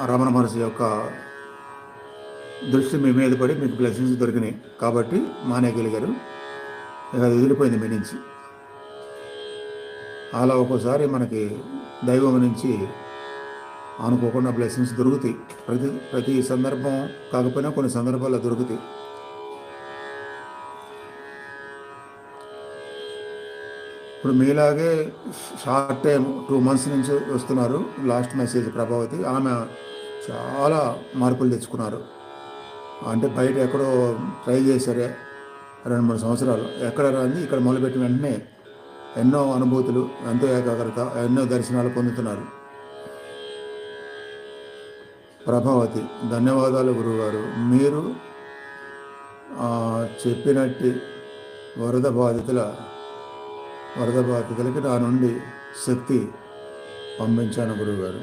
రమణ మహర్షి యొక్క దృష్టి మీ మీద పడి మీకు బ్లెస్సింగ్స్ దొరికినాయి కాబట్టి మానేయగలిగారు. ఇక అది వదిలిపోయింది మీ నుంచి. అలా ఒక్కోసారి మనకి దైవం నుంచి అనుకోకుండా బ్లెస్సింగ్స్ దొరుకుతాయి. ప్రతి సందర్భం కాకపోయినా కొన్ని సందర్భాల్లో దొరుకుతాయి. ఇప్పుడు మీలాగే షార్ట్ టైం 2 months నుంచి వస్తున్నారు. లాస్ట్ మెసేజ్ ప్రభావతి, ఆమె చాలా మార్పులు తెచ్చుకున్నారు. అంటే బయట ఎక్కడో ట్రై చేశారే 2-3 సంవత్సరాలు, ఎక్కడ రాని ఇక్కడ మొదలుపెట్టిన వెంటనే ఎన్నో అనుభూతులు, ఎంతో ఏకాగ్రత, ఎన్నో దర్శనాలు పొందుతున్నారు. ప్రభావతి, ధన్యవాదాలు గురువుగారు. మీరు చెప్పినట్టు వరద బాధితులకి నా నుండి శక్తి పంపించాను గురువుగారు.